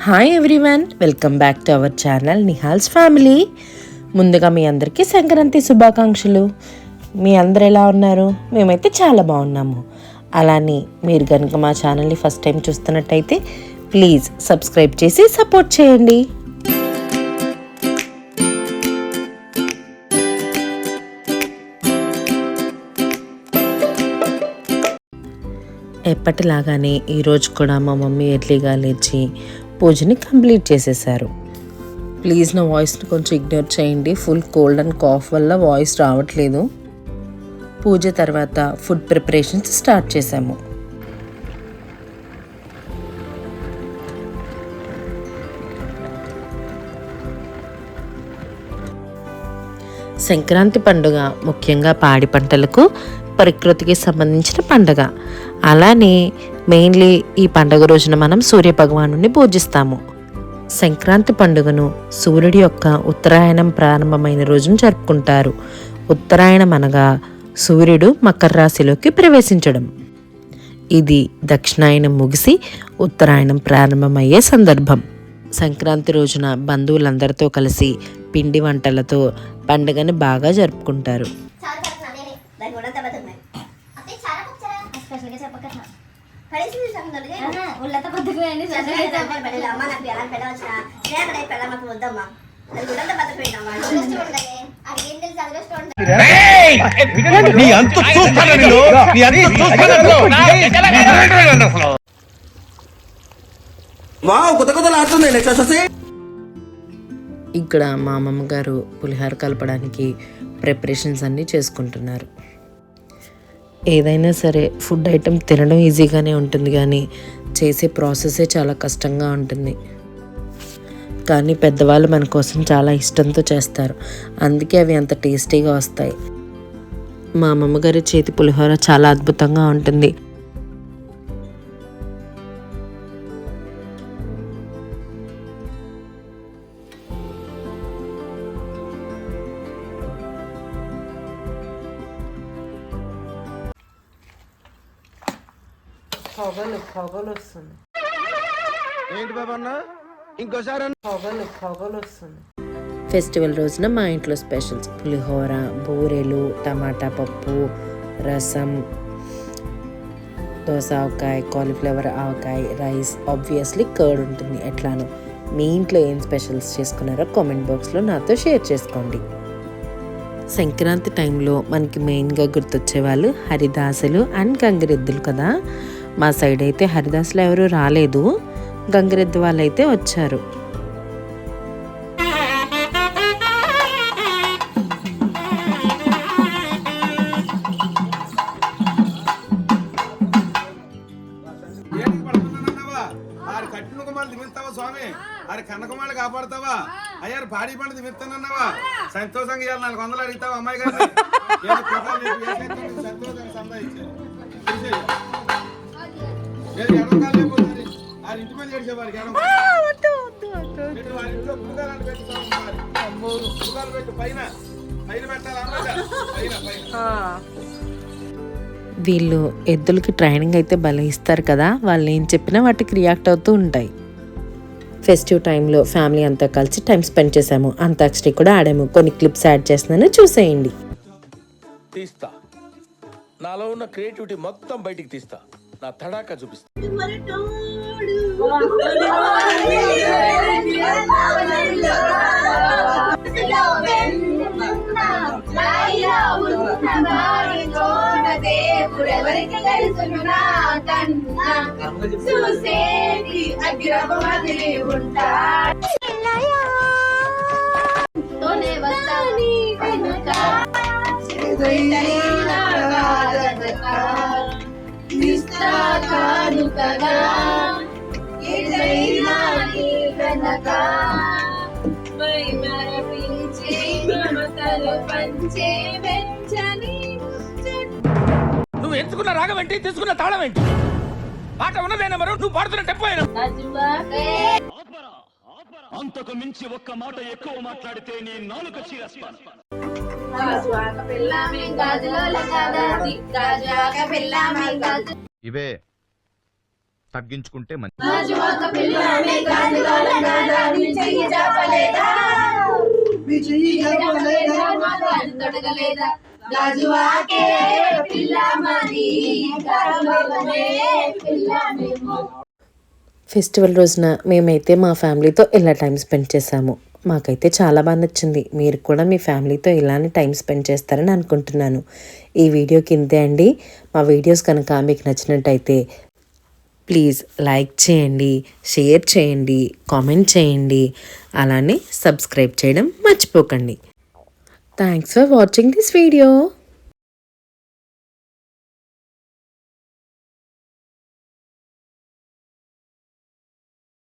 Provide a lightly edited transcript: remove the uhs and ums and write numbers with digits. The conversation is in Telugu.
Hi everyone, welcome back to our channel Nihal's family. ముందుగా మీ అందరికీ సంక్రాంతి శుభాకాంక్షలు. మీ అందరు ఎలా ఉన్నారు? మేమైతే చాలా బాగున్నాము. అలానే మీరు కనుక మా ఛానల్ని ఫస్ట్ టైం చూస్తున్నట్టయితే ప్లీజ్ సబ్స్క్రైబ్ చేసి సపోర్ట్ చేయండి. ఎప్పటిలాగానే ఈరోజు కూడా మా మమ్మీ ఎర్లీగా లేచి పూజని కంప్లీట్ చేసేసారు. ప్లీజ్ నా వాయిస్ని కొంచెం ఇగ్నోర్ చేయండి, ఫుల్ కోల్డ్ అండ్ కాఫ్ వల్ల వాయిస్ రావట్లేదు. పూజ తర్వాత ఫుడ్ ప్రిపరేషన్స్ స్టార్ట్ చేశాము. సంక్రాంతి పండుగ ముఖ్యంగా పాడి పంటలకు, ప్రకృతికి సంబంధించిన పండుగ. అలానే మెయిన్లీ ఈ పండుగ రోజున మనం సూర్య భగవానుని పూజిస్తాము. సంక్రాంతి పండుగను సూర్యుడి యొక్క ఉత్తరాయణం ప్రారంభమైన రోజును జరుపుకుంటారు. ఉత్తరాయణం అనగా సూర్యుడు మకర రాశిలోకి ప్రవేశించడం. ఇది దక్షిణాయనం ముగిసి ఉత్తరాయణం ప్రారంభమయ్యే సందర్భం. సంక్రాంతి రోజున బంధువులందరితో కలిసి పిండి వంటలతో పండుగను బాగా జరుపుకుంటారు. ఇక్కడ మా అమ్మమ్మ గారు పులిహోర కలపడానికి ప్రిపరేషన్స్ అన్నీ చేసుకుంటున్నారు. ఏదైనా సరే ఫుడ్ ఐటెం తినడం ఈజీగానే ఉంటుంది, కానీ చేసే ప్రాసెసే చాలా కష్టంగా ఉంటుంది. కానీ పెద్దవాళ్ళు మన కోసం చాలా ఇష్టంతో చేస్తారు, అందుకే అవి అంత టేస్టీగా వస్తాయి. మా అమ్మమ్మగారి చేతి పులిహోర చాలా అద్భుతంగా ఉంటుంది. పొగలు వస్తుంది. ఫెస్టివల్ రోజున మా ఇంట్లో స్పెషల్స్ పులిహోర, బూరెలు, టమాటా పప్పు, రసం, దోస ఆవకాయ, కాలీఫ్లవర్ ఆవకాయ, రైస్, ఆబ్వియస్లీ కర్డ్ ఉంటుంది. ఎట్లానో మీ ఇంట్లో ఏం స్పెషల్స్ చేసుకున్నారో కామెంట్ బాక్స్లో నాతో షేర్ చేసుకోండి. సంక్రాంతి టైంలో మనకి మెయిన్గా గుర్తొచ్చే వాళ్ళు హరిదాసులు అండ్ గంగిరెద్దులు కదా. మా సైడ్ అయితే హరిదాసులు ఎవరు రాలేదు, గంగిరెద్దు వాళ్ళైతే వచ్చారు. కనకమాలు కాపాడుతావా అయ్యారు, పాడి పండు తిమిస్తానన్నావా, సంతోషంగా ఇవ్వాలి 400 అడుగుతావా అమ్మాయి గారు, సంతోషంగా సంపాదించారు. ఇంటి మీద చేసేవారికి పైన వీళ్ళు ఎద్దులకి ట్రైనింగ్ అయితే భలే ఇస్తారు కదా, వాళ్ళు ఏం చెప్పినా వాటికి రియాక్ట్ అవుతూ ఉంటాయి. ఫెస్టివ్ టైంలో ఫ్యామిలీ అంతా కలిసి టైం స్పెండ్ చేసాము. అంతాక్షరి కూడా ఆడాము. కొన్ని క్లిప్స్ యాడ్ చేస్తున్నాను, చూసేయండి. తీస్తా, నాలో ఉన్న క్రియేటివిటీ మొత్తం బయటికి తీస్తా, నా తడాకా చూపిస్తా. నువ్వు ఎంచుకున్న రాగం ఏంటి, తీసుకున్న తాళం ఏంటి? పాట ఉన్నదేనా మరో, నువ్వు పాడుతున్న టెంపో అయినా. అంతకు మించి ఒక్క మాట ఎక్కువ మాట్లాడితే నీ నాలుక చీరేస్తాను. ఇవే తగ్గించుకుంటే మంచి. ఫెస్టివల్ రోజున మేమైతే మా ఫ్యామిలీతో ఇలా టైం స్పెండ్ చేసాము. మాకైతే చాలా బాగా నచ్చింది. మీరు కూడా మీ ఫ్యామిలీతో ఇలానే టైం స్పెండ్ చేస్తారని అనుకుంటున్నాను. ఈ వీడియోకి ఇంతే అండి. మా వీడియోస్ కనుక మీకు నచ్చినట్టయితే ప్లీజ్ లైక్ చేయండి, షేర్ చేయండి, కామెంట్ చేయండి, అలానే సబ్స్క్రైబ్ చేయడం మర్చిపోకండి. Thanks for watching this video.